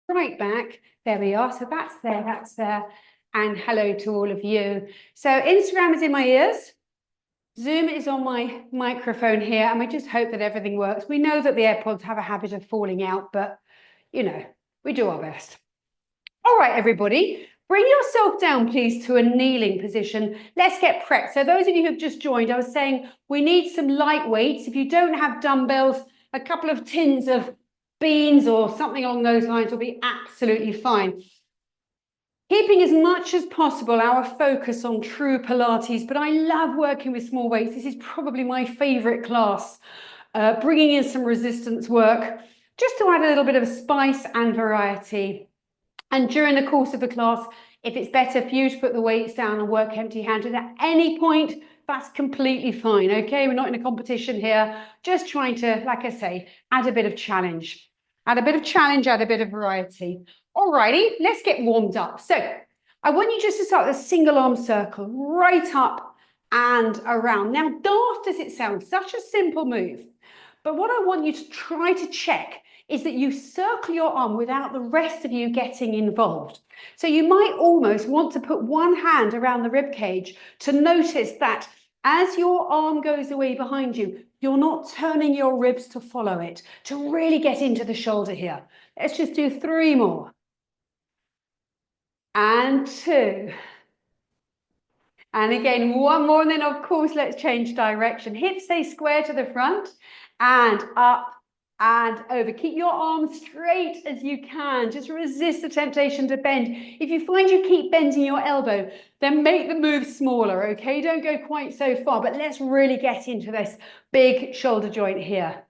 right back. There we are. So that's there. And hello to all of you. So Instagram is in my ears. Zoom is on my microphone here, and we just hope that everything works. We know that the AirPods have a habit of falling out, but you know, we do our best. All right, everybody, bring yourself down, please, to a kneeling position. Let's get prepped. So those of you who've just joined, I was saying we need some light weights. If you don't have dumbbells, a couple of tins of beans or something along those lines will be absolutely fine. Keeping as much as possible our focus on true Pilates, but I love working with small weights. This is probably my favorite class. Bringing in some resistance work, just to add a little bit of spice and variety. And during the course of the class, if it's better for you to put the weights down and work empty-handed at any point, that's completely fine, okay? We're not in a competition here, just trying to, like I say, add a bit of challenge. Add a bit of challenge, add a bit of variety. Alrighty, let's get warmed up. So I want you just to start with a single arm circle, right up and around. Now, daft as it sounds, such a simple move, but what I want you to try to check is that you circle your arm without the rest of you getting involved. So you might almost want to put one hand around the rib cage to notice that as your arm goes away behind you, you're not turning your ribs to follow it, to really get into the shoulder here. Let's just do 3 more. And 2. And again, 1 more, and then of course, let's change direction. Hips stay square to the front and up and over. Keep your arms straight as you can. Just resist the temptation to bend. If you find you keep bending your elbow, then make the move smaller, okay? Don't go quite so far, but let's really get into this big shoulder joint here.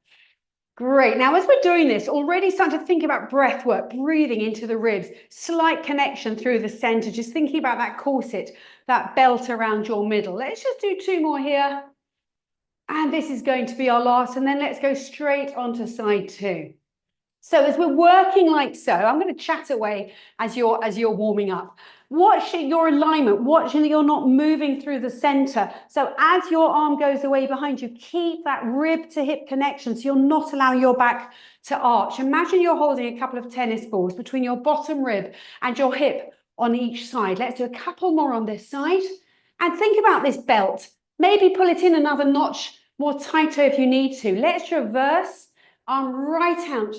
Great. Now, as we're doing this, already start to think about breath work, breathing into the ribs, slight connection through the center, just thinking about that corset, that belt around your middle. Let's just do 2 more here. And this is going to be our last. And then let's go straight onto side 2. So as we're working like so, I'm going to chat away as you're warming up. Watch your alignment, watch that you're not moving through the center. So as your arm goes away behind you, keep that rib to hip connection so you're not allowing your back to arch. Imagine you're holding a couple of tennis balls between your bottom rib and your hip on each side. Let's do a couple more on this side. And think about this belt. Maybe pull it in another notch more tighter if you need to. Let's reverse, arm right out,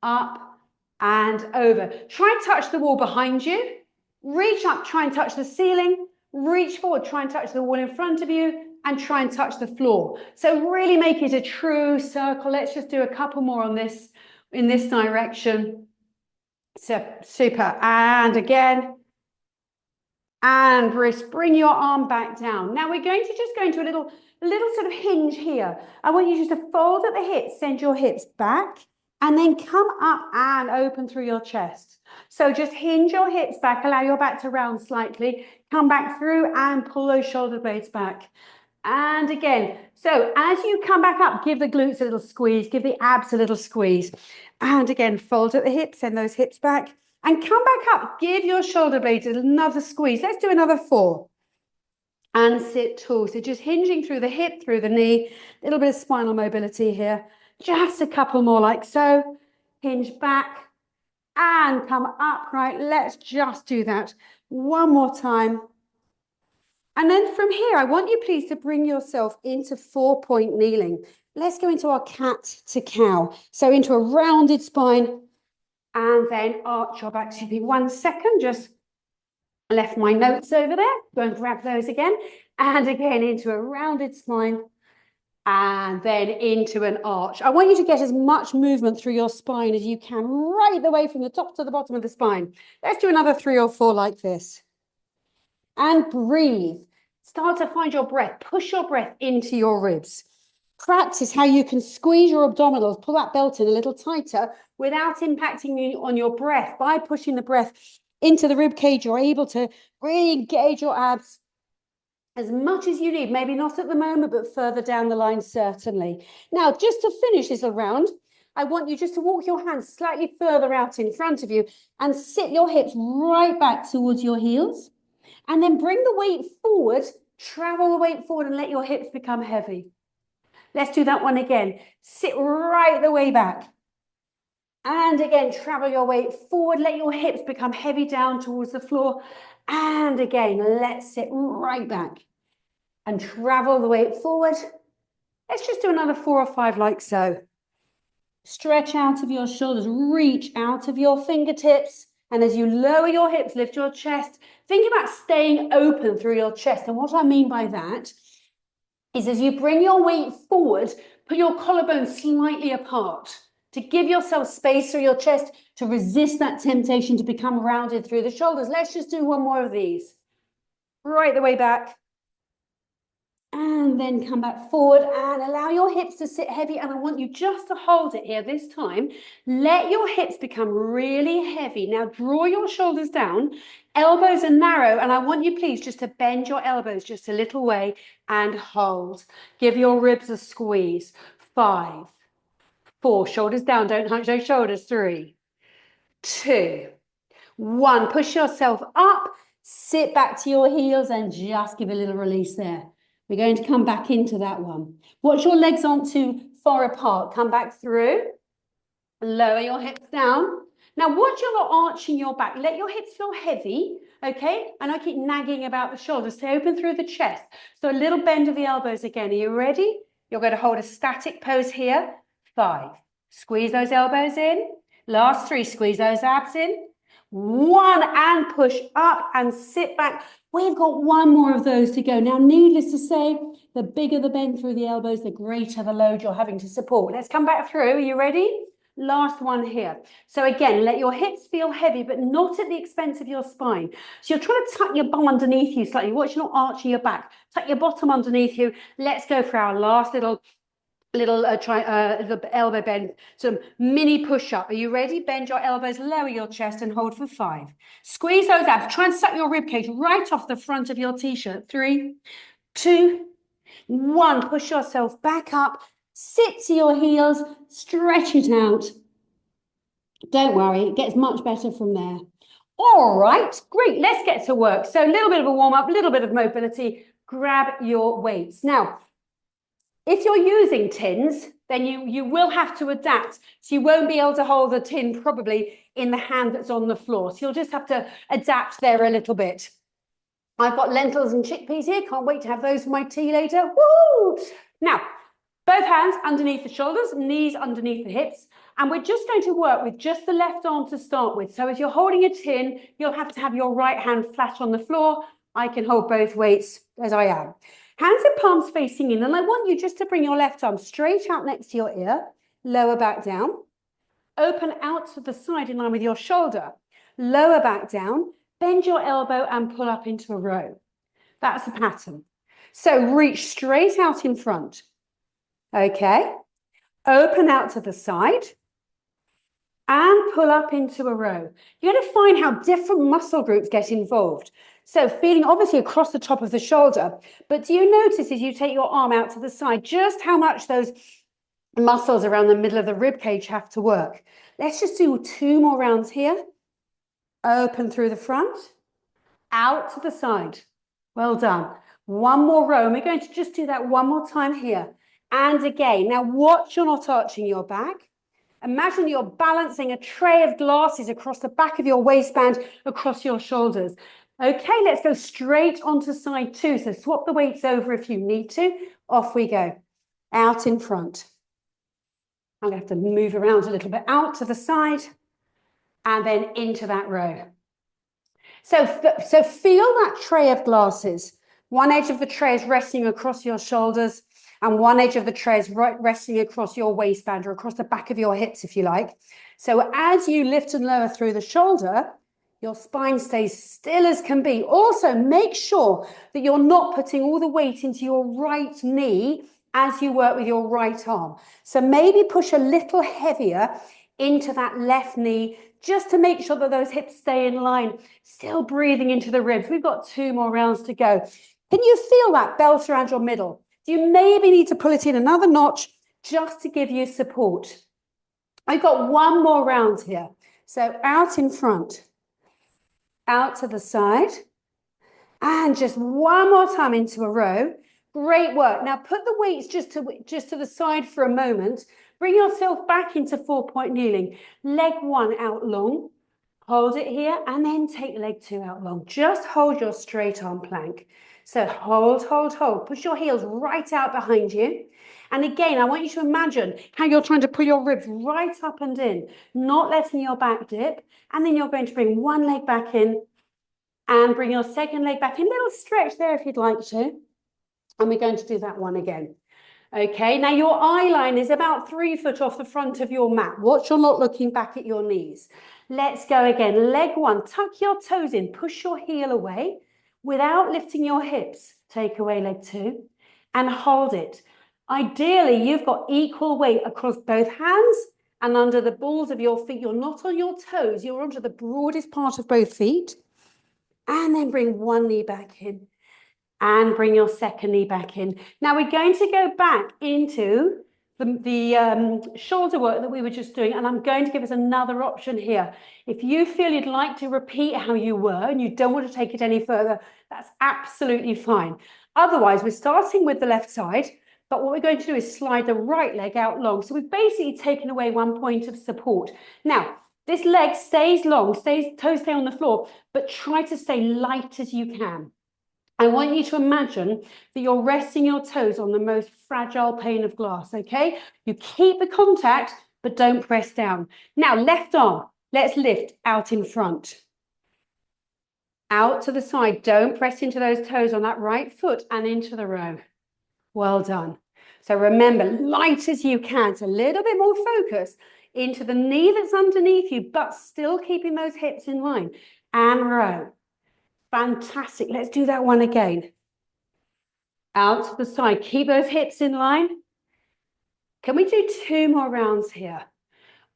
up and over. Try and touch the wall behind you. Reach up, try and touch the ceiling. Reach forward, try and touch the wall in front of you and try and touch the floor. So really make it a true circle. Let's just do a couple more on this in this direction. So super. And again. And bring your arm back down. Now we're going to just go into a little sort of hinge here. I want you just to fold at the hips, send your hips back, and then come up and open through your chest. So just hinge your hips back, allow your back to round slightly, come back through and pull those shoulder blades back. And again, so as you come back up, give the glutes a little squeeze, give the abs a little squeeze. And again, fold at the hips, send those hips back. And come back up, give your shoulder blades another squeeze. Let's do another 4. And sit tall. So just hinging through the hip, through the knee, a little bit of spinal mobility here. Just a couple more like so. Hinge back and come upright. Let's just do that 1 more time. And then from here, I want you please to bring yourself into 4-point kneeling. Let's go into our cat to cow. So into a rounded spine and then arch your back. Excuse me 1 second, just left my notes over there. Go and grab those again. And again into a rounded spine and then into an arch. I want you to get as much movement through your spine as you can, right the way from the top to the bottom of the spine. Let's do another 3 or 4 like this. And breathe. Start to find your breath. Push your breath into your ribs. Practice how you can squeeze your abdominals, pull that belt in a little tighter without impacting on your breath. By pushing the breath into the rib cage, you're able to really engage your abs as much as you need. Maybe not at the moment, but further down the line, certainly. Now, just to finish this round, I want you just to walk your hands slightly further out in front of you and sit your hips right back towards your heels. And then bring the weight forward, travel the weight forward and let your hips become heavy. Let's do that one again. Sit right the way back. And again, travel your weight forward. Let your hips become heavy down towards the floor. And again, let's sit right back and travel the weight forward. Let's just do another 4 or 5 like so. Stretch out of your shoulders, reach out of your fingertips. And as you lower your hips, lift your chest, think about staying open through your chest. And what I mean by that is as you bring your weight forward, put your collarbone slightly apart to give yourself space through your chest to resist that temptation to become rounded through the shoulders. Let's just do one more of these. Right the way back. And then come back forward and allow your hips to sit heavy. And I want you just to hold it here this time. Let your hips become really heavy. Now draw your shoulders down. Elbows are narrow. And I want you please just to bend your elbows just a little way and hold. Give your ribs a squeeze. 5, 4, shoulders down. Don't hunch those shoulders. 3, 2, 1. Push yourself up. Sit back to your heels and just give a little release there. We're going to come back into that one. Watch your legs aren't too far apart. Come back through. Lower your hips down. Now watch you not arching your back. Let your hips feel heavy, okay? And I keep nagging about the shoulders. Stay open through the chest. So a little bend of the elbows again. Are you ready? You're going to hold a static pose here. 5. Squeeze those elbows in. Last 3. Squeeze those abs in. 1 and push up and sit back. We've got 1 more of those to go. Now, needless to say, the bigger the bend through the elbows, the greater the load you're having to support. Let's come back through. Are you ready? Last one here. So again, let your hips feel heavy, but not at the expense of your spine. So you're trying to tuck your bum underneath you slightly. Watch you not arching your back. Tuck your bottom underneath you. Let's go for our last little elbow bend, some mini push-up. Are you ready? Bend your elbows, lower your chest and hold for 5. Squeeze those abs. Try and suck your rib cage right off the front of your t-shirt. 3, 2, 1. Push yourself back up. Sit to your heels. Stretch it out. Don't worry, it gets much better from there. All right, great. Let's get to work. So a little bit of a warm-up, a little bit of mobility. Grab your weights. Now, if you're using tins, then you will have to adapt. So you won't be able to hold the tin probably in the hand that's on the floor. So you'll just have to adapt there a little bit. I've got lentils and chickpeas here. Can't wait to have those for my tea later. Woo! Now, both hands underneath the shoulders, knees underneath the hips. And we're just going to work with just the left arm to start with. So if you're holding a tin, you'll have to have your right hand flat on the floor. I can hold both weights as I am. Hands and palms facing in, and I want you just to bring your left arm straight out next to your ear, lower back down, open out to the side in line with your shoulder, lower back down, bend your elbow and pull up into a row. That's the pattern. So reach straight out in front. Okay. Open out to the side and pull up into a row. You're going to find how different muscle groups get involved. So feeling obviously across the top of the shoulder, but do you notice as you take your arm out to the side, just how much those muscles around the middle of the rib cage have to work? Let's just do 2 more rounds here. Open through the front, out to the side. Well done. 1 more row, and we're going to just do that 1 more time here. And again, now watch you're not arching your back. Imagine you're balancing a tray of glasses across the back of your waistband, across your shoulders. Okay, let's go straight onto side 2. So swap the weights over if you need to. Off we go. Out in front. I'm going to have to move around a little bit. Out to the side and then into that row. So feel that tray of glasses. One edge of the tray is resting across your shoulders and one edge of the tray is resting across your waistband or across the back of your hips, if you like. So as you lift and lower through the shoulder, your spine stays still as can be. Also, make sure that you're not putting all the weight into your right knee as you work with your right arm. So maybe push a little heavier into that left knee just to make sure that those hips stay in line. Still breathing into the ribs. We've got 2 more rounds to go. Can you feel that belt around your middle? Do you maybe need to pull it in another notch just to give you support? I've got 1 more round here. So out in front. Out to the side and just 1 more time into a row. Great work. Now put the weights just to the side for a moment. Bring yourself back into 4-point kneeling. Leg 1 out long. Hold it here and then take leg 2 out long. Just hold your straight arm plank. So hold, hold, hold. Push your heels right out behind you. And again, I want you to imagine how you're trying to pull your ribs right up and in, not letting your back dip. And then you're going to bring one leg back in and bring your second leg back in. Little stretch there if you'd like to. And we're going to do that one again. Okay, now your eye line is about 3 foot off the front of your mat. Watch you're not looking back at your knees. Let's go again. Leg 1, tuck your toes in, push your heel away without lifting your hips. Take away leg 2 and hold it. Ideally, you've got equal weight across both hands and under the balls of your feet. You're not on your toes, you're onto the broadest part of both feet. And then bring one knee back in. And bring your second knee back in. Now we're going to go back into the shoulder work that we were just doing, and I'm going to give us another option here. If you feel you'd like to repeat how you were and you don't want to take it any further, that's absolutely fine. Otherwise, we're starting with the left side, but what we're going to do is slide the right leg out long. So we've basically taken away 1 point of support. Now, this leg stays long, toes stay on the floor, but try to stay light as you can. I want you to imagine that you're resting your toes on the most fragile pane of glass, okay? You keep the contact, but don't press down. Now, left arm, let's lift out in front. Out to the side, don't press into those toes on that right foot and into the row. Well done. So remember, light as you can, so a little bit more focus into the knee that's underneath you, but still keeping those hips in line. And row. Fantastic. Let's do that one again. Out to the side. Keep those hips in line. Can we do 2 more rounds here?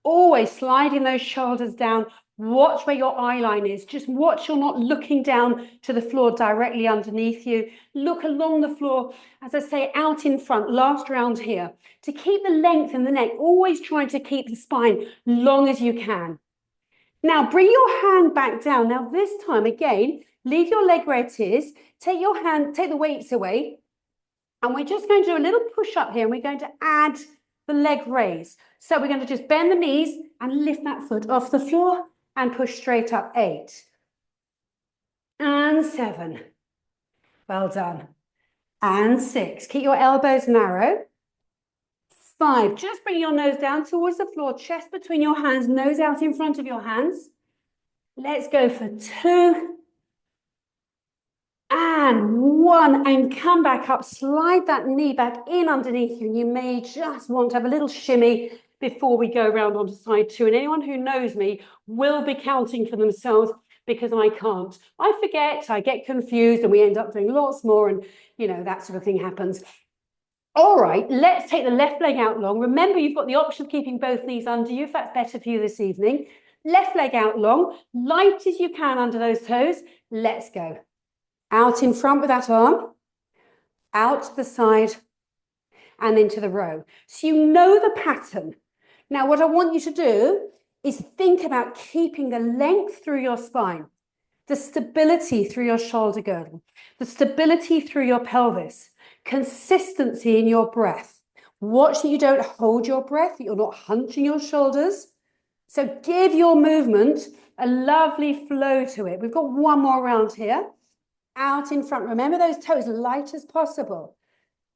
Always sliding those shoulders down. Watch where your eye line is. Just watch you're not looking down to the floor directly underneath you. Look along the floor, as I say, out in front. Last round here. To keep the length in the neck, always trying to keep the spine long as you can. Now, bring your hand back down. Now, this time, again, leave your leg where it is. Take your hand, take the weights away. And we're just going to do a little push up here. And we're going to add the leg raise. So we're going to just bend the knees and lift that foot off the floor and push straight up. 8. And 7. Well done. And 6. Keep your elbows narrow. 5. Just bring your nose down towards the floor, chest between your hands, nose out in front of your hands. Let's go for 2. And 1. And come back up. Slide that knee back in underneath you. You may just want to have a little shimmy before we go around onto side 2. And anyone who knows me will be counting for themselves because I can't. I forget, I get confused, and we end up doing lots more, and you know, that sort of thing happens. All right, let's take the left leg out long. Remember, you've got the option of keeping both knees under you if that's better for you this evening. Left leg out long, light as you can under those toes. Let's go. Out in front with that arm, out to the side, and into the row. So you know the pattern. Now, what I want you to do is think about keeping the length through your spine, the stability through your shoulder girdle, the stability through your pelvis, consistency in your breath. Watch that you don't hold your breath, that you're not hunching your shoulders. So give your movement a lovely flow to it. We've got 1 more round here. Out in front. Remember those toes light as possible.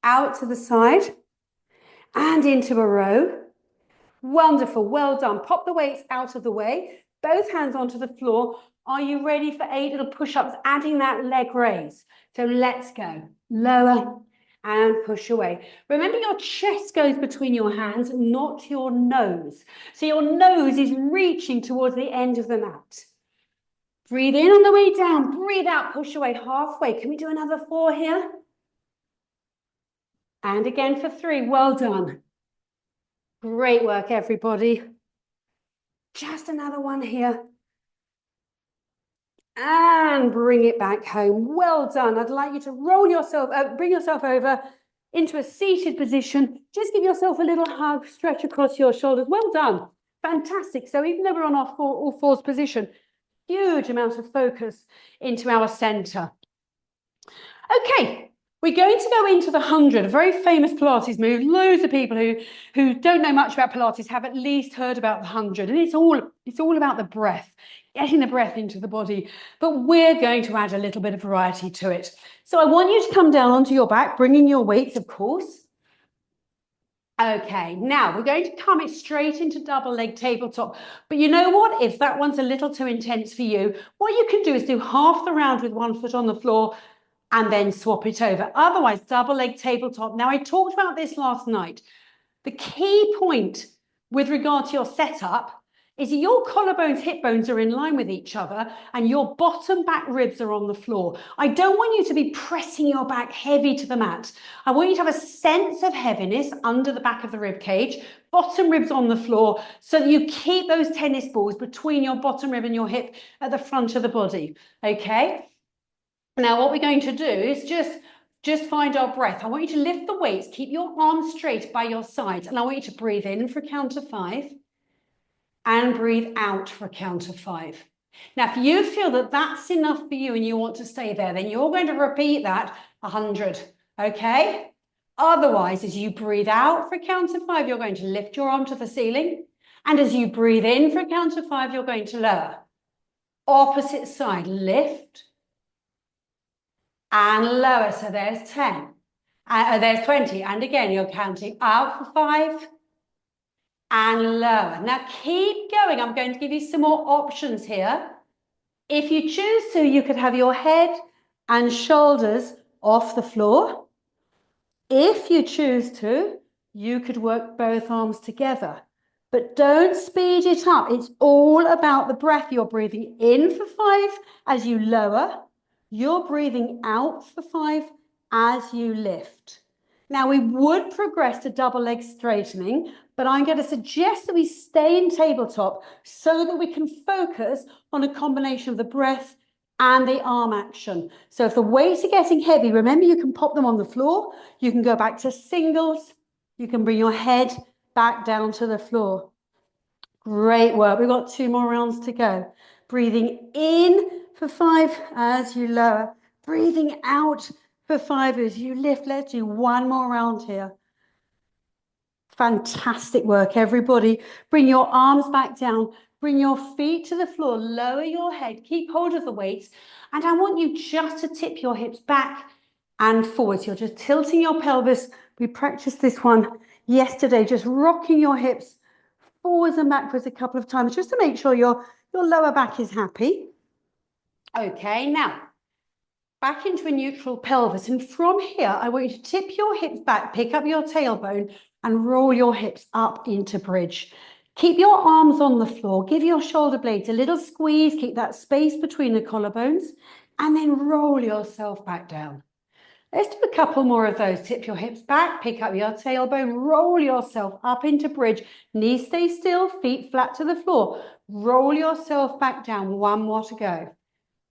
Out to the side and into a row. Wonderful. Well done. Pop the weights out of the way. Both hands onto the floor. Are you ready for 8 little push-ups, adding that leg raise? So let's go. Lower and push away. Remember, your chest goes between your hands, not your nose. So your nose is reaching towards the end of the mat. Breathe in on the way down. Breathe out. Push away halfway. Can we do another 4 here? And again for 3. Well done. Great work, everybody. Just another one here. And bring it back home. Well done. I'd like you to roll yourself, bring yourself over into a seated position. Just give yourself a little hug, stretch across your shoulders. Well done. Fantastic. So even though we're on our all fours position, huge amount of focus into our center. Okay, We're going to go into the 100, a very famous Pilates move. Loads of people who don't know much about Pilates have at least heard about the 100. And it's all about the breath, getting the breath into the body. But we're going to add a little bit of variety to it. So I want you to come down onto your back, bringing your weights, of course. Okay, now we're going to come it straight into double leg tabletop. But you know what? If that one's a little too intense for you, what you can do is do half the round with one foot on the floor and then swap it over. Otherwise, double leg tabletop. Now, I talked about this last night. The key point with regard to your setup is that your collarbones, hip bones are in line with each other and your bottom back ribs are on the floor. I don't want you to be pressing your back heavy to the mat. I want you to have a sense of heaviness under the back of the rib cage, bottom ribs on the floor, so that you keep those tennis balls between your bottom rib and your hip at the front of the body, okay? Now, what we're going to do is just find our breath. I want you to lift the weights, keep your arms straight by your sides, and I want you to breathe in for a count of 5 and breathe out for a count of 5. Now, if you feel that that's enough for you and you want to stay there, then you're going to repeat that 100, okay? Otherwise, as you breathe out for a count of 5, you're going to lift your arm to the ceiling, and as you breathe in for a count of 5, you're going to lower. Opposite side, lift and lower. So there's 10. There's 20. And again, you're counting out for 5 and lower. Now keep going. I'm going to give you some more options here. If you choose to, you could have your head and shoulders off the floor. If you choose to, you could work both arms together. But don't speed it up. It's all about the breath. You're breathing in for 5 as you lower. You're breathing out for 5 as you lift. Now, we would progress to double leg straightening, but I'm going to suggest that we stay in tabletop so that we can focus on a combination of the breath and the arm action. So if the weights are getting heavy, remember you can pop them on the floor. You can go back to singles. You can bring your head back down to the floor. Great work. We've got 2 more rounds to go. Breathing in for 5 as you lower. Breathing out for 5 as you lift. Let's do 1 more round here. Fantastic work, everybody. Bring your arms back down. Bring your feet to the floor. Lower your head. Keep hold of the weights. And I want you just to tip your hips back and forwards. You're just tilting your pelvis. We practiced this one yesterday, just rocking your hips forwards and backwards a couple of times, just to make sure your lower back is happy. Okay, now back into a neutral pelvis. And from here, I want you to tip your hips back, pick up your tailbone and roll your hips up into bridge. Keep your arms on the floor. Give your shoulder blades a little squeeze. Keep that space between the collarbones and then roll yourself back down. Let's do a couple more of those. Tip your hips back, pick up your tailbone, roll yourself up into bridge. Knees stay still, feet flat to the floor. Roll yourself back down. 1 more to go.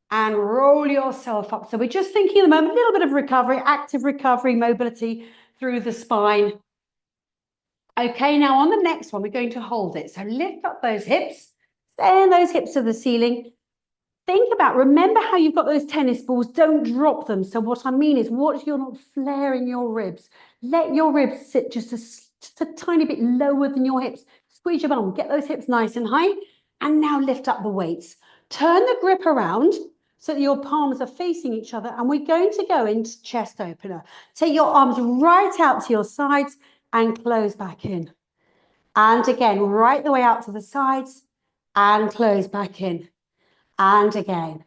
And roll yourself up. So we're just thinking at the moment, a little bit of recovery, active recovery, mobility through the spine. Okay, now on the next one, we're going to hold it. So lift up those hips, send those hips to the ceiling. Think about, remember how you've got those tennis balls, don't drop them. So what I mean is, watch you're not flaring your ribs. Let your ribs sit just a tiny bit lower than your hips. Squeeze your bum, get those hips nice and high. And now lift up the weights. Turn the grip around so that your palms are facing each other. And we're going to go into chest opener. Take your arms right out to your sides and close back in. And again, right the way out to the sides and close back in. And again.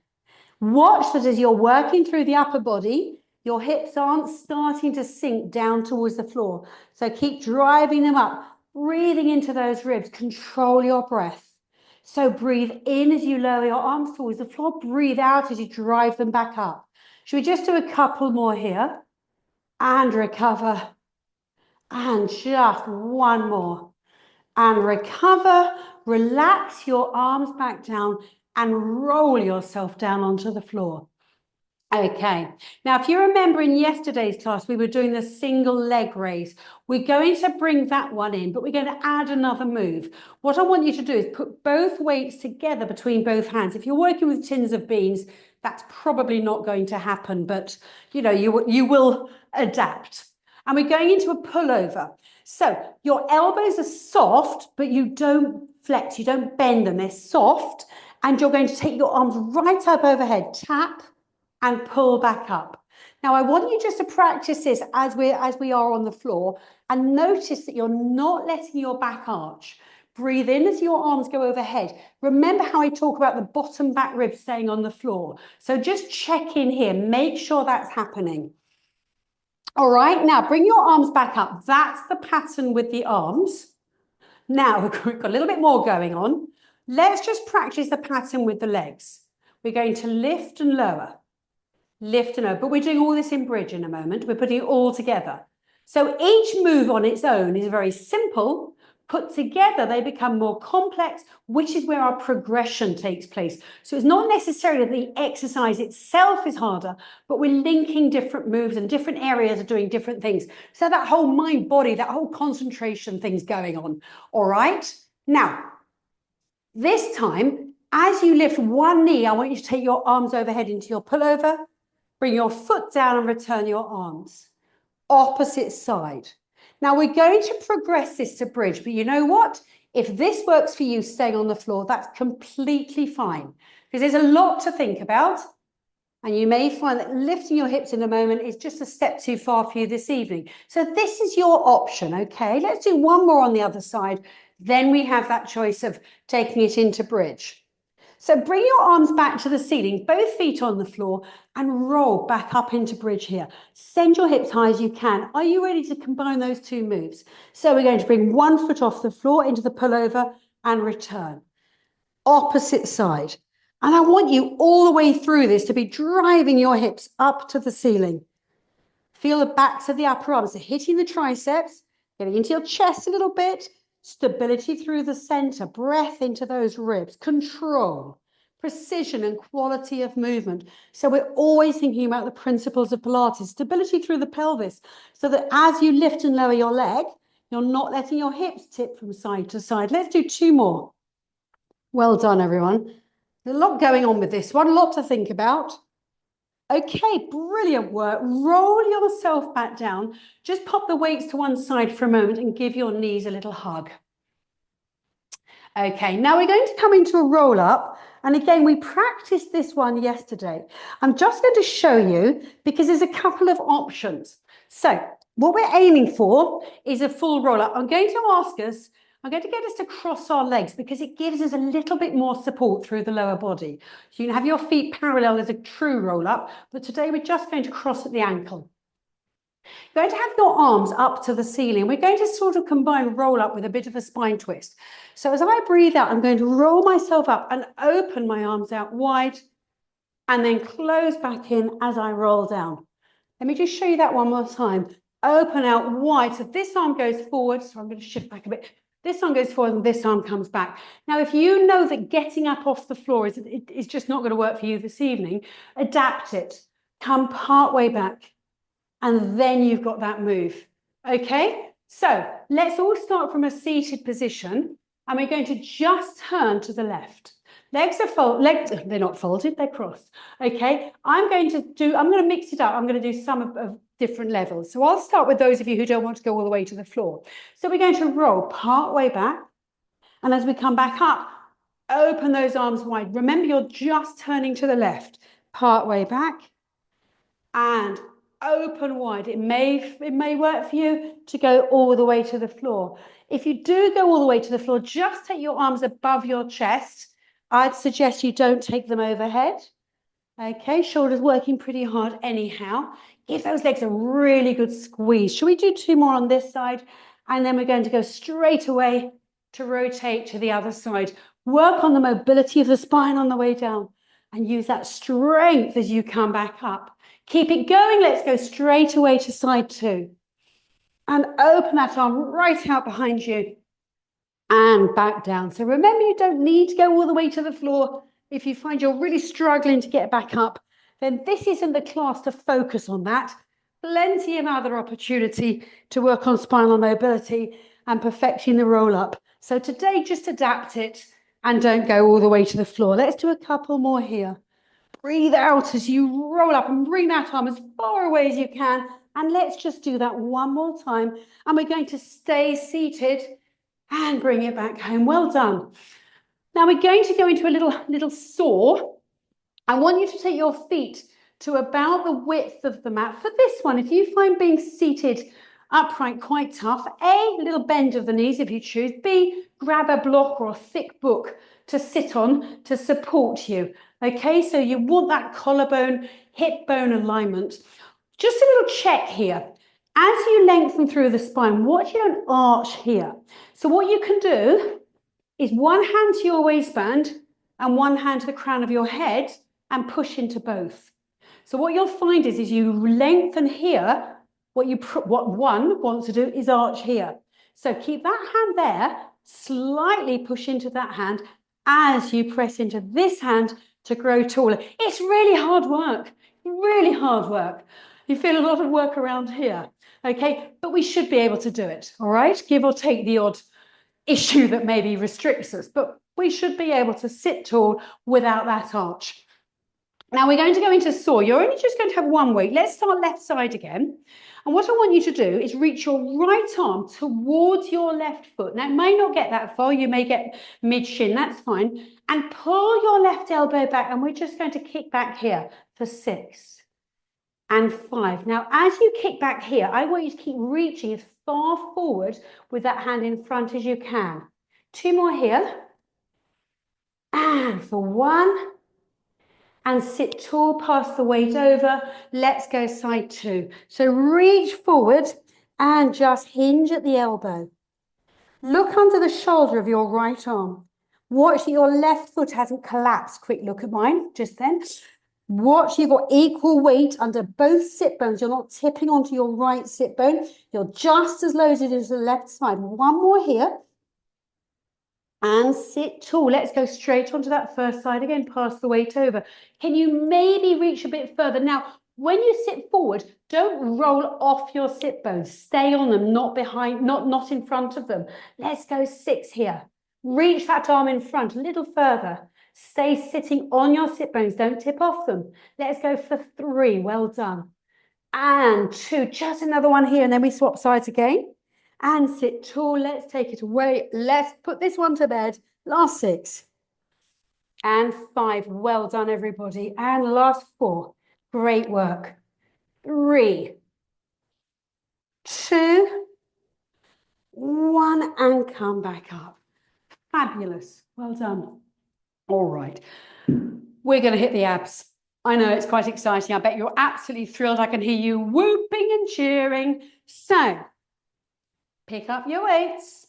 Watch that as you're working through the upper body, your hips aren't starting to sink down towards the floor. So keep driving them up, breathing into those ribs. Control your breath. So breathe in as you lower your arms towards the floor. Breathe out as you drive them back up. Should we just do a couple more here? And recover. And just 1 more. And recover. Relax your arms back down and roll yourself down onto the floor. Okay, now if you remember in yesterday's class, we were doing the single leg raise. We're going to bring that one in, but we're going to add another move. What I want you to do is put both weights together between both hands. If you're working with tins of beans, that's probably not going to happen, but you know, you will adapt. And we're going into a pullover. So your elbows are soft, but you don't flex, you don't bend them, they're soft. And you're going to take your arms right up overhead, tap, and pull back up. Now, I want you just to practice this as we are on the floor, and notice that you're not letting your back arch. Breathe in as your arms go overhead. Remember how I talk about the bottom back ribs staying on the floor. So just check in here. Make sure that's happening. All right, now bring your arms back up. That's the pattern with the arms. Now, we've got a little bit more going on. Let's just practice the pattern with the legs. We're going to lift and lower. Lift and over, but we're doing all this in bridge in a moment. We're putting it all together. So each move on its own is very simple. Put together, they become more complex, which is where our progression takes place. So it's not necessarily that the exercise itself is harder, but we're linking different moves and different areas are doing different things. So that whole mind body, that whole concentration thing's going on. All right. Now, this time, as you lift one knee, I want you to take your arms overhead into your pullover. Bring your foot down and return your arms. Opposite side. Now we're going to progress this to bridge, but you know what? If this works for you staying on the floor, that's completely fine, because there's a lot to think about. And you may find that lifting your hips in a moment is just a step too far for you this evening. So this is your option, okay? Let's do one more on the other side. Then we have that choice of taking it into bridge. So bring your arms back to the ceiling, both feet on the floor, and roll back up into bridge here. Send your hips high as you can. Are you ready to combine those two moves? So we're going to bring one foot off the floor into the pullover and return. Opposite side. And I want you all the way through this to be driving your hips up to the ceiling. Feel the backs of the upper arms, so hitting the triceps, getting into your chest a little bit. Stability through the center, breath into those ribs, control, precision and quality of movement. So we're always thinking about the principles of Pilates, stability through the pelvis, so that as you lift and lower your leg, you're not letting your hips tip from side to side. Let's do two more. Well done, everyone. There's a lot going on with this one, a lot to think about. Okay, brilliant work. Roll yourself back down. Just pop the weights to one side for a moment and give your knees a little hug. Okay, now we're going to come into a roll up. And again, we practiced this one yesterday. I'm just going to show you because there's a couple of options. So what we're aiming for is a full roll up. I'm going to get us to cross our legs because it gives us a little bit more support through the lower body. So you can have your feet parallel as a true roll up, but today we're just going to cross at the ankle. You're going to have your arms up to the ceiling. We're going to sort of combine roll up with a bit of a spine twist. So as I breathe out, I'm going to roll myself up and open my arms out wide and then close back in as I roll down. Let me just show you that one more time. Open out wide. So this arm goes forward. So I'm going to shift back a bit. This arm goes forward and this arm comes back. Now, if you know that getting up off the floor is just not going to work for you this evening, adapt it. Come part way back. And then you've got that move. Okay, so let's all start from a seated position and we're going to just turn to the left. Legs are folded, they're not folded, they're crossed. Okay, I'm going to mix it up. I'm going to do some of different levels. So I'll start with those of you who don't want to go all the way to the floor. So we're going to roll part way back. And as we come back up, open those arms wide. Remember, you're just turning to the left, part way back and open wide. It may work for you to go all the way to the floor. If you do go all the way to the floor, just take your arms above your chest. I'd suggest you don't take them overhead. Okay, shoulders working pretty hard anyhow. Give those legs a really good squeeze. Shall we do two more on this side? And then we're going to go straight away to rotate to the other side. Work on the mobility of the spine on the way down and use that strength as you come back up. Keep it going. Let's go straight away to side two. And open that arm right out behind you. And back down. So remember, you don't need to go all the way to the floor. If you find you're really struggling to get back up, then this isn't the class to focus on that. Plenty of other opportunity to work on spinal mobility and perfecting the roll up. So today, just adapt it and don't go all the way to the floor. Let's do a couple more here. Breathe out as you roll up and bring that arm as far away as you can. And let's just do that one more time. And we're going to stay seated and bring it back home. Well done. Now we're going to go into a little saw. I want you to take your feet to about the width of the mat. For this one, if you find being seated upright quite tough, A, a little bend of the knees if you choose. B, grab a block or a thick book to sit on to support you. Okay, so you want that collarbone, hip bone alignment. Just a little check here. As you lengthen through the spine, watch you don't arch here. So what you can do is one hand to your waistband and one hand to the crown of your head and push into both. So what you'll find is you lengthen here, what one wants to do is arch here. So keep that hand there, slightly push into that hand as you press into this hand to grow taller. It's really hard work, really hard work. You feel a lot of work around here, okay? But we should be able to do it, all right? Give or take the odd issue that maybe restricts us, but we should be able to sit tall without that arch. Now we're going to go into saw. You're only just going to have one weight. Let's start left side again. And what I want you to do is reach your right arm towards your left foot. Now it may not get that far. You may get mid-shin, that's fine. And pull your left elbow back, and we're just going to kick back here for 6 and 5. Now, as you kick back here, I want you to keep reaching as far forward with that hand in front as you can. 2 more here. And for 1. And sit tall, pass the weight over. Let's go side 2. So reach forward and just hinge at the elbow. Look under the shoulder of your right arm. Watch that your left foot hasn't collapsed. Quick look at mine just then. Watch you've got equal weight under both sit bones. You're not tipping onto your right sit bone. You're just as loaded as the left side. 1 more here. And sit tall. Let's go straight onto that first side again, pass the weight over. Can you maybe reach a bit further? Now, when you sit forward, don't roll off your sit bones. Stay on them, not behind, not in front of them. Let's go 6 here. Reach that arm in front a little further. Stay sitting on your sit bones. Don't tip off them. Let's go for 3. Well done. And 2. Just another one here, and then we swap sides again. And sit tall. Let's take it away. Let's put this one to bed. Last 6. And 5. Well done, everybody. And last 4. Great work. 3, 2, 1, and come back up. Fabulous. Well done. All right. We're going to hit the abs. I know it's quite exciting. I bet you're absolutely thrilled. I can hear you whooping and cheering. So, pick up your weights,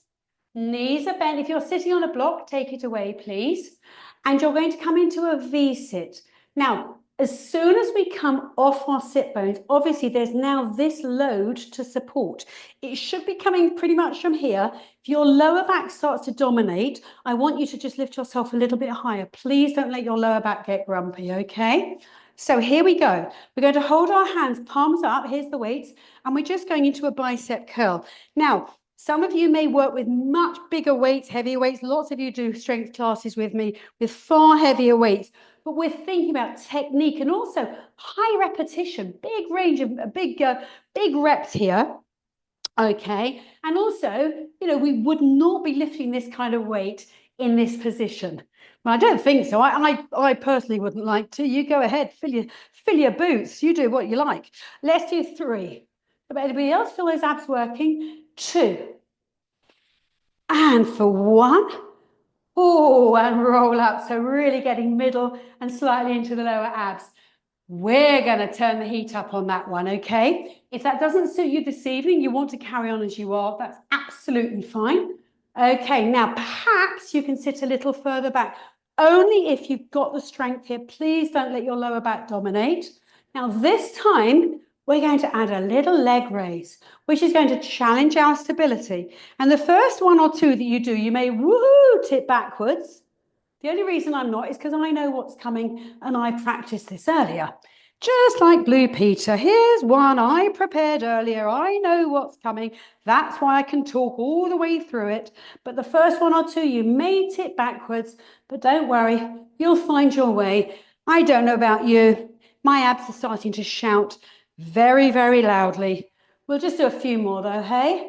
knees are bent. If you're sitting on a block, take it away, please. And you're going to come into a V-sit. Now, as soon as we come off our sit bones, obviously there's now this load to support. It should be coming pretty much from here. If your lower back starts to dominate, I want you to just lift yourself a little bit higher. Please don't let your lower back get grumpy, okay? So here we go. We're going to hold our hands, palms up. Here's the weights. And we're just going into a bicep curl. Now, some of you may work with much bigger weights, heavier weights. Lots of you do strength classes with me with far heavier weights. But we're thinking about technique and also high repetition, big range of big reps here. Okay. And also, you know, we would not be lifting this kind of weight in this position. Well, I don't think so. I personally wouldn't like to. You go ahead, fill your boots. You do what you like. Let's do 3. Anybody else feel those abs working? 2. And for 1. Oh, and roll up. So really getting middle and slightly into the lower abs. We're going to turn the heat up on that one, okay? If that doesn't suit you this evening, you want to carry on as you are, that's absolutely fine. Okay, now perhaps you can sit a little further back. Only if you've got the strength here. Please don't let your lower back dominate. Now this time, we're going to add a little leg raise, which is going to challenge our stability. And the first 1 or 2 that you do, you may woohoo tip backwards. The only reason I'm not is because I know what's coming and I practiced this earlier. Just like Blue Peter, here's one I prepared earlier. I know what's coming. That's why I can talk all the way through it. But the first one or two, you may tip backwards, but don't worry, you'll find your way. I don't know about you. My abs are starting to shout very, very loudly. We'll just do a few more though, hey?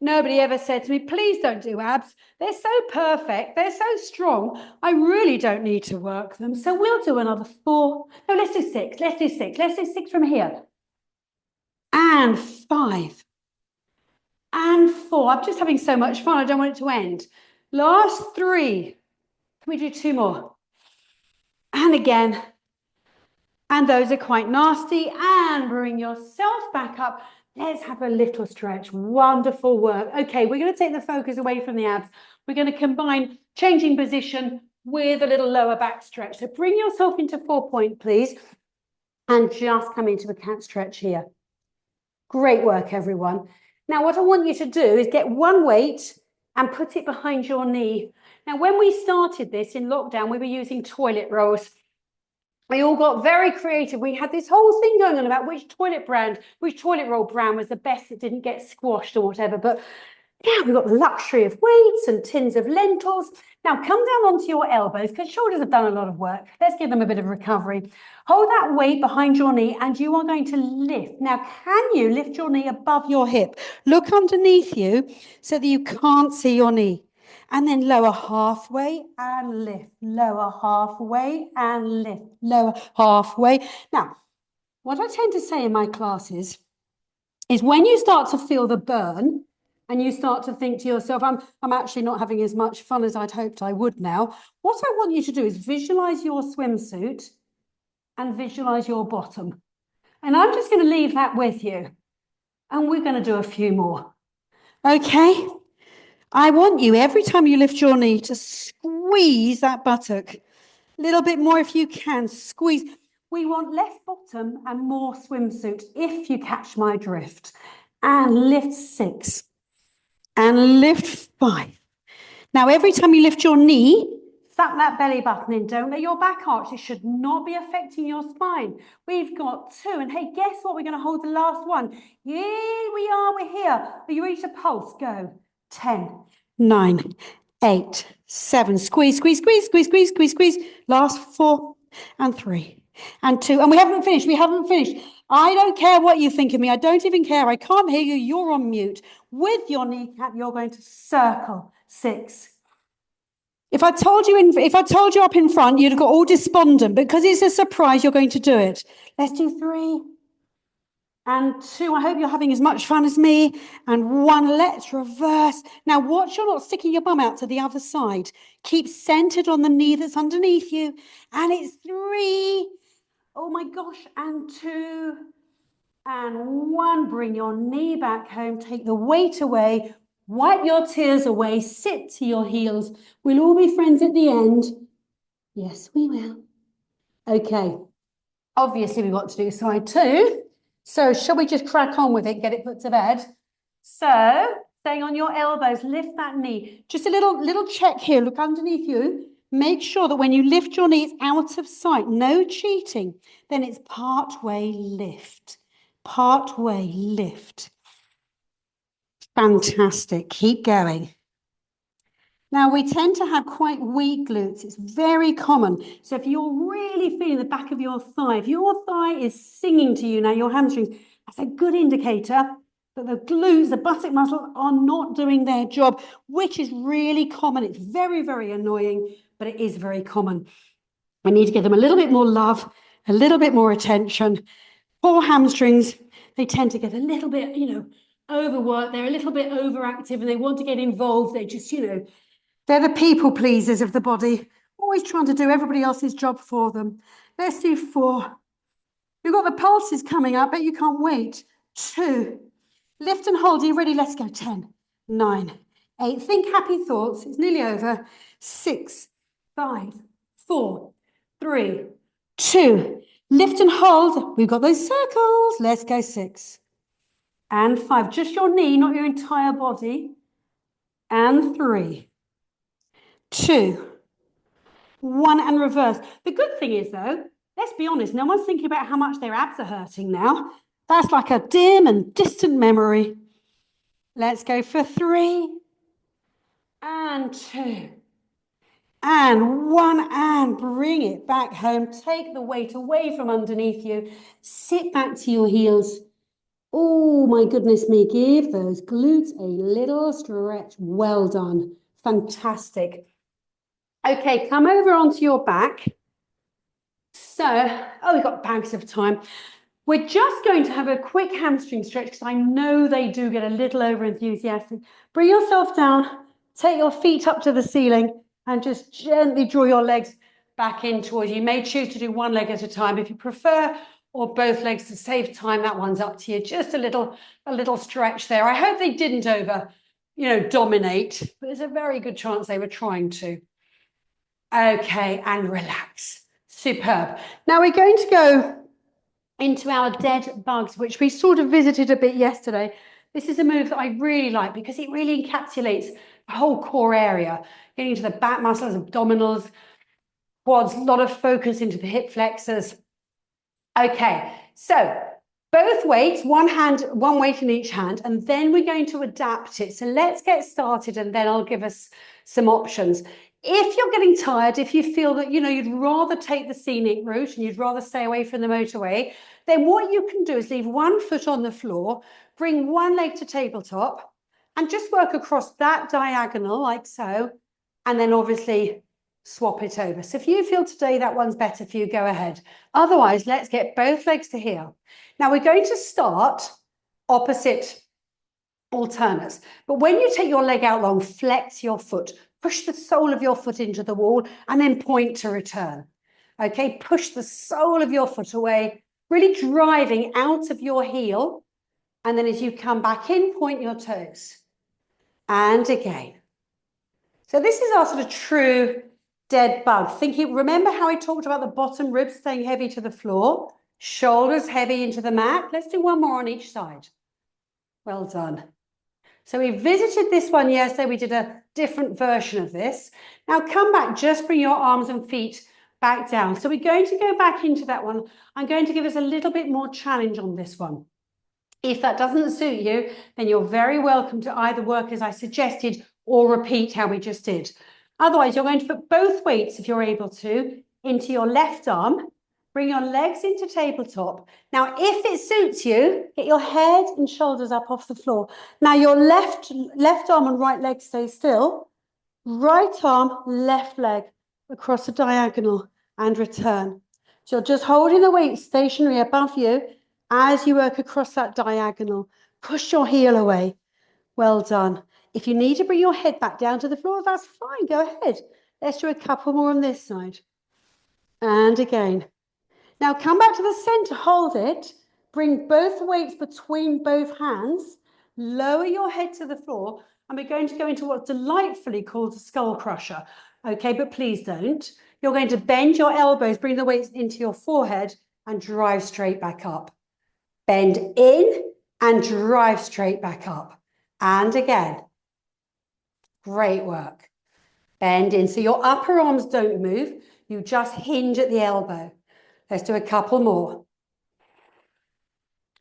Nobody ever said to me, please don't do abs. They're so perfect. They're so strong. I really don't need to work them. So we'll do another 4. No, let's do 6. Let's do 6. Let's do 6 from here. And 5. And 4. I'm just having so much fun. I don't want it to end. Last 3. Can we do 2 more? And again. And those are quite nasty. And bring yourself back up. Let's have a little stretch. Wonderful work. Okay, we're going to take the focus away from the abs. We're going to combine changing position with a little lower back stretch. So bring yourself into 4-point, please. And just come into a cat stretch here. Great work, everyone. Now, what I want you to do is get one weight and put it behind your knee. Now, when we started this in lockdown, we were using toilet rolls. We all got very creative. We had this whole thing going on about which toilet roll brand was the best that didn't get squashed or whatever. But yeah, we've got the luxury of weights and tins of lentils. Now come down onto your elbows because shoulders have done a lot of work. Let's give them a bit of recovery. Hold that weight behind your knee and you are going to lift. Now, can you lift your knee above your hip? Look underneath you so that you can't see your knee. And then lower halfway and lift, lower halfway and lift, lower halfway. Now, what I tend to say in my classes is when you start to feel the burn and you start to think to yourself, I'm actually not having as much fun as I'd hoped I would now. What I want you to do is visualize your swimsuit and visualize your bottom. And I'm just going to leave that with you. And we're going to do a few more. Okay? I want you, every time you lift your knee, to squeeze that buttock. A little bit more if you can. Squeeze. We want less bottom and more swimsuit, if you catch my drift. And lift 6. And lift 5. Now, every time you lift your knee, suck that belly button in. Don't let your back arch. It should not be affecting your spine. We've got 2. And hey, guess what? We're going to hold the last one. Here we are. We're here. Are you ready to pulse? Go. 10, 9, 8, 7. Squeeze, squeeze, squeeze, squeeze, squeeze, squeeze, squeeze. Last 4 and 3 and 2. And we haven't finished. We haven't finished. I don't care what you think of me. I don't even care. I can't hear you. You're on mute. With your kneecap, you're going to circle 6. If I told you up in front, you'd have got all despondent. Because it's a surprise, you're going to do it. Let's do 3 and 2. I hope you're having as much fun as me. And 1. Let's reverse. Now, watch you're not sticking your bum out to the other side. Keep centered on the knee that's underneath you. And it's 3. Oh my gosh. And 2 and 1. Bring your knee back home. Take the weight away. Wipe your tears away. Sit to your heels. We'll all be friends at the end. Yes, we will. Okay. Obviously, we've got to do side 2. So shall we just crack on with it, get it put to bed? So, staying on your elbows, lift that knee. Just a little check here. Look underneath you. Make sure that when you lift your knee, it's out of sight. No cheating. Then it's part-way lift. Part-way lift. Fantastic. Keep going. Now, we tend to have quite weak glutes. It's very common. So if you're really feeling the back of your thigh, if your thigh is singing to you now, your hamstrings, that's a good indicator that the glutes, the buttock muscles are not doing their job, which is really common. It's very, very annoying, but it is very common. I need to give them a little bit more love, a little bit more attention. Poor hamstrings, they tend to get a little bit, overworked. They're a little bit overactive and they want to get involved. They just, they're the people pleasers of the body, always trying to do everybody else's job for them. Let's do 4. You've got the pulses coming up, but you can't wait. 2. Lift and hold. Are you ready? Let's go. 10, 9, 8. Think happy thoughts. It's nearly over. 6, 5, 4, 3, 2. Lift and hold. We've got those circles. Let's go. 6 and 5. Just your knee, not your entire body. And 3, 2, 1, and reverse. The good thing is, though, let's be honest, no one's thinking about how much their abs are hurting now. That's like a dim and distant memory. Let's go for 3 and 2 and 1 and bring it back home. Take the weight away from underneath you. Sit back to your heels. Oh my goodness me, give those glutes a little stretch. Well done. Fantastic. Okay, come over onto your back. So, we've got bags of time. We're just going to have a quick hamstring stretch because I know they do get a little over enthusiastic. Bring yourself down, take your feet up to the ceiling and just gently draw your legs back in towards you. You may choose to do one leg at a time if you prefer, or both legs to save time. That one's up to you. Just a little stretch there. I hope they didn't dominate, but there's a very good chance they were trying to. Okay, and relax. Superb. Now we're going to go into our dead bugs, which we sort of visited a bit yesterday. This is a move that I really like because it really encapsulates the whole core area, getting into the back muscles, abdominals, quads, a lot of focus into the hip flexors. Okay, so both weights, one weight in each hand, and then we're going to adapt it. So let's get started and then I'll give us some options. If you're getting tired, if you feel that, you'd rather take the scenic route and you'd rather stay away from the motorway, then what you can do is leave one foot on the floor, bring one leg to tabletop, and just work across that diagonal like so, and then obviously swap it over. So if you feel today that one's better for you, go ahead. Otherwise, let's get both legs to here. Now we're going to start opposite alternates. But when you take your leg out long, flex your foot. Push the sole of your foot into the wall and then point to return. Okay, push the sole of your foot away, really driving out of your heel. And then as you come back in, point your toes. And again. So this is our sort of true dead bug. Remember how I talked about the bottom ribs staying heavy to the floor, shoulders heavy into the mat? Let's do one more on each side. Well done. So we visited this one yesterday. We did a different version of this. Now come back, just bring your arms and feet back down. So we're going to go back into that one. I'm going to give us a little bit more challenge on this one. If that doesn't suit you, then you're very welcome to either work as I suggested or repeat how we just did. Otherwise, you're going to put both weights, if you're able to, into your left arm. Bring your legs into tabletop. Now, if it suits you, get your head and shoulders up off the floor. Now, your left arm and right leg stay still. Right arm, left leg across the diagonal and return. So you're just holding the weight stationary above you as you work across that diagonal. Push your heel away. Well done. If you need to bring your head back down to the floor, that's fine. Go ahead. Let's do a couple more on this side. And again. Now come back to the center, hold it, bring both weights between both hands, lower your head to the floor, and we're going to go into what's delightfully called a skull crusher. Okay, but please don't. You're going to bend your elbows, bring the weights into your forehead and drive straight back up. Bend in and drive straight back up. And again. Great work. Bend in. So your upper arms don't move. You just hinge at the elbow. Let's do a couple more.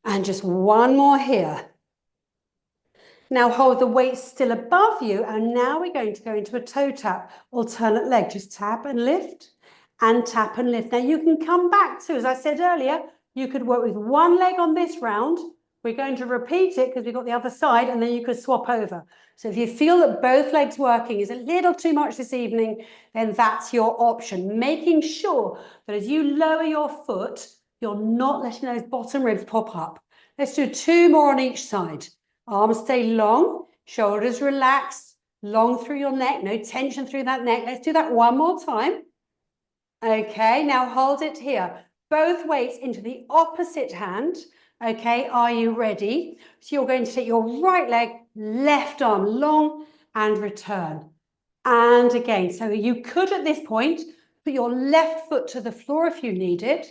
And just one more here. Now hold the weight still above you. And now we're going to go into a toe tap, alternate leg. Just tap and lift and tap and lift. Now you can come back to, as I said earlier, you could work with one leg on this round. We're going to repeat it because we've got the other side and then you could swap over. So if you feel that both legs working is a little too much this evening, then that's your option. Making sure that as you lower your foot, you're not letting those bottom ribs pop up. Let's do 2 more on each side. Arms stay long, shoulders relaxed, long through your neck, no tension through that neck. Let's do that one more time. Okay, now hold it here. Both weights into the opposite hand. Okay, are you ready? So you're going to take your right leg, left arm long and return. And again, so you could at this point put your left foot to the floor if you needed.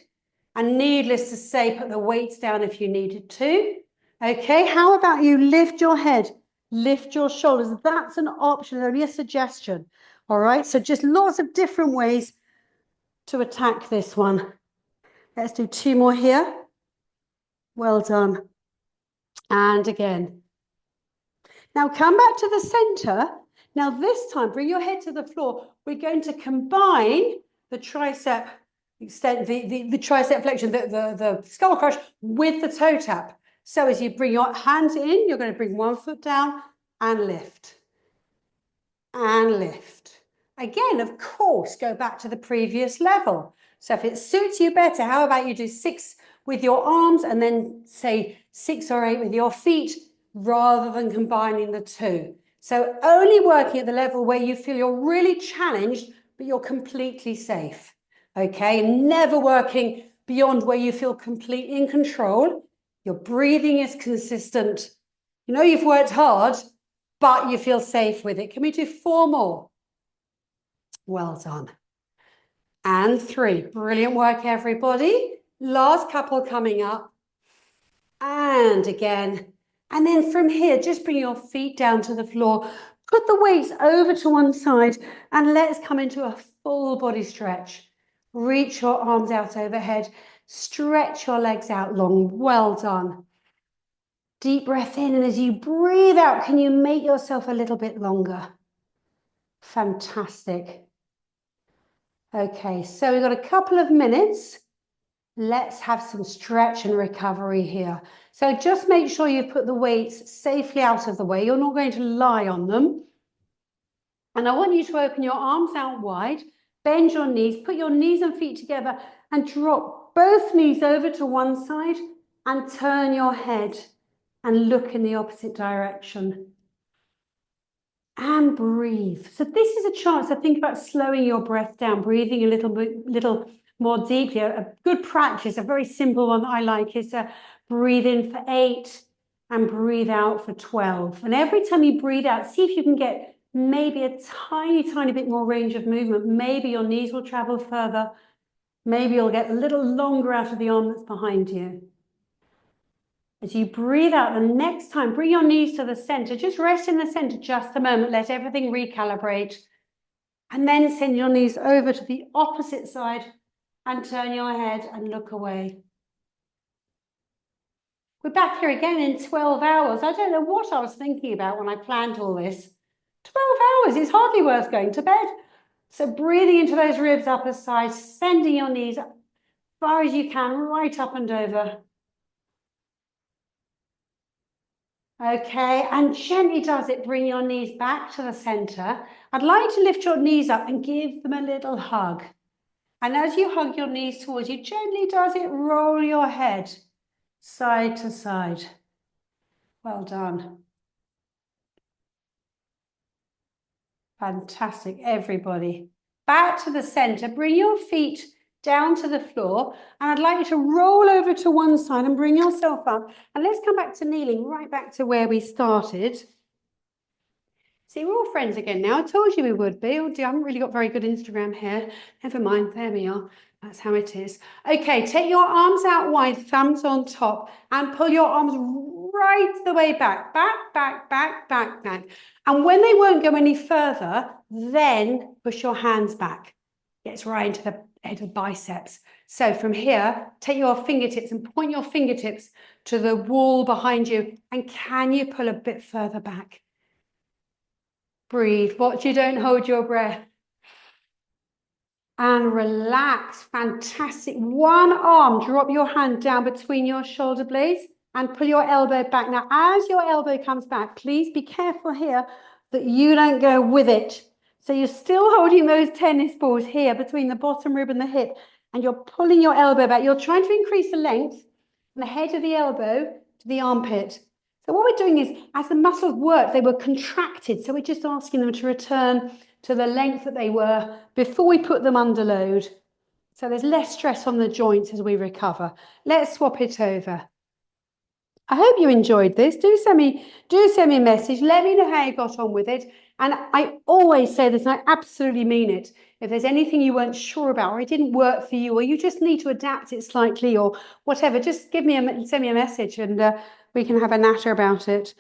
And needless to say, put the weights down if you needed to. Okay, how about you lift your head, lift your shoulders? That's an option, only a suggestion. All right, so just lots of different ways to attack this one. Let's do 2 more here. Well done. And again. Now come back to the center. Now this time, bring your head to the floor. We're going to combine the tricep extend, the tricep flexion, the skull crush with the toe tap. So as you bring your hands in, you're going to bring one foot down and lift. And lift. Again, of course, go back to the previous level. So if it suits you better, how about you do 6 with your arms and then say 6 or 8 with your feet rather than combining the 2. So only working at the level where you feel you're really challenged, but you're completely safe. Okay, never working beyond where you feel completely in control. Your breathing is consistent. You know you've worked hard, but you feel safe with it. Can we do 4 more? Well done. And 3. Brilliant work, everybody. Last couple coming up. And again. And then from here, just bring your feet down to the floor. Put the weights over to one side and let's come into a full body stretch. Reach your arms out overhead. Stretch your legs out long. Well done. Deep breath in, and as you breathe out, can you make yourself a little bit longer? Fantastic. Okay, so we've got a couple of minutes. Let's have some stretch and recovery here. So just make sure you put the weights safely out of the way. You're not going to lie on them. And I want you to open your arms out wide, bend your knees, put your knees and feet together and drop both knees over to one side and turn your head and look in the opposite direction. And breathe. So this is a chance to think about slowing your breath down, breathing a little more deeply. A good practice, a very simple one that I like, is to breathe in for 8 and breathe out for 12. And every time you breathe out, see if you can get maybe a tiny bit more range of movement. Maybe your knees will travel further. Maybe you'll get a little longer out of the arm that's behind you. As you breathe out, the next time, bring your knees to the center. Just rest in the center just a moment. Let everything recalibrate. And then send your knees over to the opposite side and turn your head and look away. We're back here again in 12 hours. I don't know what I was thinking about when I planned all this. 12 hours, it's hardly worth going to bed. So breathing into those ribs, upper side, sending your knees as far as you can, right up and over. Okay, and gently does it bring your knees back to the center. I'd like to lift your knees up and give them a little hug. And as you hug your knees towards you, gently does it roll your head side to side. Well done. Fantastic, everybody. Back to the center, bring your feet down to the floor, and I'd like you to roll over to one side and bring yourself up. And let's come back to kneeling, right back to where we started. See, we're all friends again now. I told you we would be. Oh dear, I haven't really got very good Instagram here. Never mind, there we are. That's how it is. Okay, take your arms out wide, thumbs on top, and pull your arms right the way back. Back, back, back, back, back. And when they won't go any further, then push your hands back. Gets right into the head of biceps. So from here, take your fingertips and point your fingertips to the wall behind you. And can you pull a bit further back? Breathe. Watch you don't hold your breath. And relax. Fantastic. One arm, drop your hand down between your shoulder blades and pull your elbow back. Now, as your elbow comes back, please be careful here that you don't go with it. So you're still holding those tennis balls here between the bottom rib and the hip, and you're pulling your elbow back. You're trying to increase the length from the head of the elbow to the armpit. So what we're doing is, as the muscles work, they were contracted. So we're just asking them to return to the length that they were before we put them under load. So there's less stress on the joints as we recover. Let's swap it over. I hope you enjoyed this. Do send me a message. Let me know how you got on with it. And I always say this, and I absolutely mean it. If there's anything you weren't sure about, or it didn't work for you, or you just need to adapt it slightly, or whatever, just send me a message, and we can have a natter about it.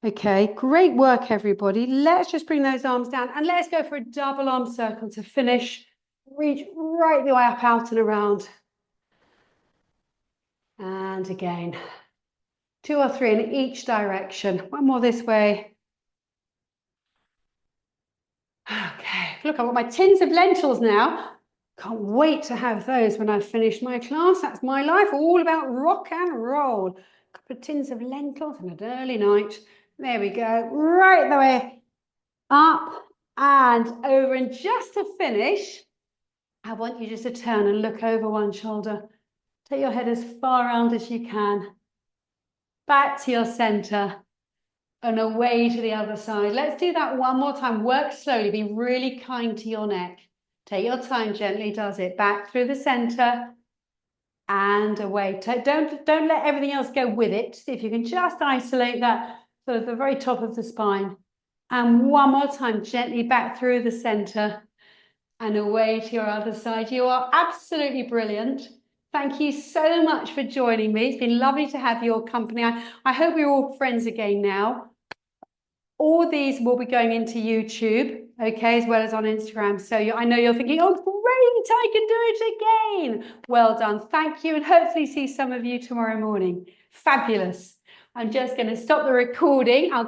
Okay, great work, everybody. Let's just bring those arms down, and let's go for a double arm circle to finish. Reach right the way up, out and around. And again, 2 or 3 in each direction. One more this way. Okay, look, I've got my tins of lentils now. Can't wait to have those when I've finished my class. That's my life, all about rock and roll. A couple of tins of lentils and an early night. There we go, right the way up and over. And just to finish, I want you just to turn and look over one shoulder. Take your head as far around as you can. Back to your center and away to the other side. Let's do that one more time. Work slowly. Be really kind to your neck. Take your time, gently does it. Back through the center and away. Don't let everything else go with it. See if you can just isolate that sort of the very top of the spine. And one more time, gently back through the center and away to your other side. You are absolutely brilliant. Thank you so much for joining me. It's been lovely to have your company. I hope we're all friends again now. All these will be going into YouTube, okay, as well as on Instagram. So I know you're thinking, oh, great, I can do it again. Well done. Thank you. And hopefully see some of you tomorrow morning. Fabulous. I'm just going to stop the recording. I'll